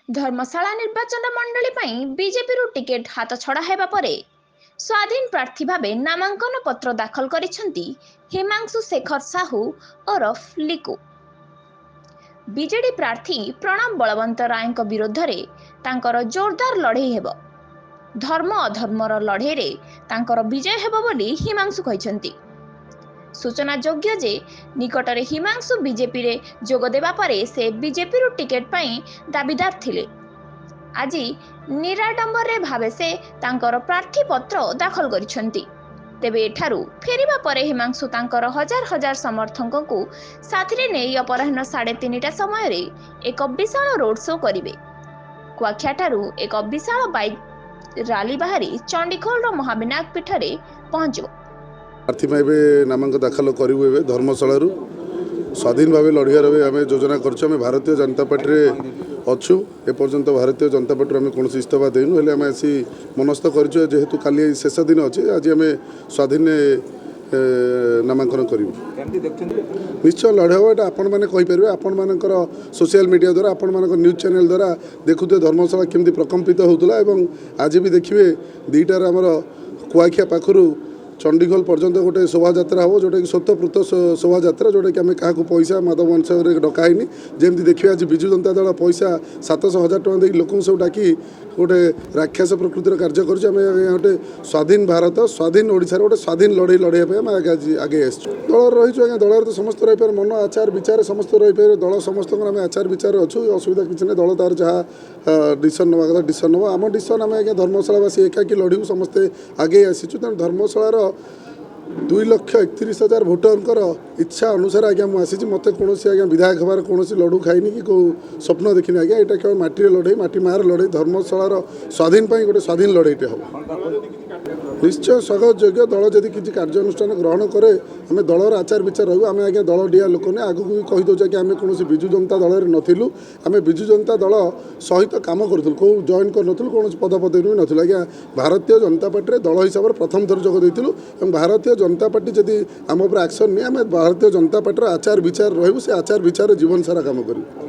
धर्मशाला निर्वाचन मंडली पर बीजेपी टिकेट हाथ छड़ा हेबा परे स्वाधीन प्रार्थी भाव नामांकन पत्र दाखल करिसेंती हिमांशु शेखर साहू ओरफ लिकु। बीजेडी प्रार्थी प्रणव बलवंत राय विरोध में तांकर जोरदार लड़ई हेब। धर्म अधर्मर लड़ई रे तांकर विजय हेब बोली हिमांशु कहिसेंती। सूचना योग्य जे निकटरे हिमांशु बीजेपी रे जोग देबा परे से बीजेपी टिकेट पाई दाबीदार थिले। आज निराडंबर रे भावे से तांकर प्रार्थी पत्र दाखल करिसेंती। तेबे एठारू फेरिबा परे हिमांशु तांकर हजार हजार समर्थकों को साथी ने अपराह्न 3:30 समय रे एक विशाल रोड शो करिवे। कुआखियाठारू एक विशाल बाइक रैली बाहरी चंडीखोल महाविनायक पीठ रे पहुंचो। प्रार्थी नामांकन दाखल करूँ धर्मशाला स्वाधीन भाव लड़ियार आम योजना कर भारतीय जनता पार्टी अच्छु एपर्यंत भारतीय जनता पार्टी आम कौन इस्तीफा देनु हेले आम आसी मनस्थ करूँ जेहेतु काली शेष दिन अच्छे आज आम स्वाधीन नामांकन करूँ। निश्चय लड़े हम यहाँ आपण मैंने कहींपर आपण मानकर सोशल मीडिया द्वारा आपण मान न्यूज चैनल द्वारा देखुए धर्मशाला केमती प्रकम्पित होता है। आज भी देखिए दुईटार आमर कुआखिया पाखु चंडीखोल पर्यंत गोटे शोभा यात्रा हम जोटा कि स्वतःपूत शोभा यात्रा जोटा कि आम क्या पैसा माधव वंश डकाईनी जमी देखिए आज विजु जनता दल पैसा 700,000 टका दे लोक सब डाकी गोटे राक्षस प्रकृतिर कार्य कर गोटे स्वाधीन भारत स्वाधीन ओडिशा गोटे स्वाधीन लड़ई लड़ाई आम आगे आसु दल रही आज्ञा दल तो समस्त रहीपर मन आचार विचार समस्त रहीपर दल समस्त आम आचार विचार अच्छु असुविधा किसी ना दल तार जहाँ डिसीजन नवा कथा डिसीजन नवा आम डिसीजन आम आज्ञा धर्मशालावासी एकाकी लड़ू समस्ते आगे आसीचु तेणु धर्मशालार 2,31,000 भोटर इच्छा अनुसार आज्ञा मुझे मत कौन आज्ञा विधायक हबार कौन लड़ू खाइनी कि कौ स्वप्न देखनी आज्ञा यहाँ केवल माटी लड़ई माटी मार लड़ई धर्मशालार स्वाधीन गोटे स्वाधीन लड़ईटे हम निश्चय स्वागत योग्य दल जदि किसी कार्यानुष्ठान ग्रहण करे आम दलर आचार विचार रू आम आज्ञा दल डिया लोक ने आगू भी कहीदे कि आम कौन विजु जनता दल में नथिलु आम विजु जनता दल सहित काम करूँ कौ जॉइन कर कौन पदपदवी भी नथिलु आज्ञा भारतीय जनता पार्टी दल हिसाब से प्रथम थर जोग देइथिलु एवं भारतीय जनता पार्टी जदि आम उपर एक्शन नहीं आम भारतीय जनता पार्टी आचार विचार रहू से आचार विचार जीवन सारा काम करूँ।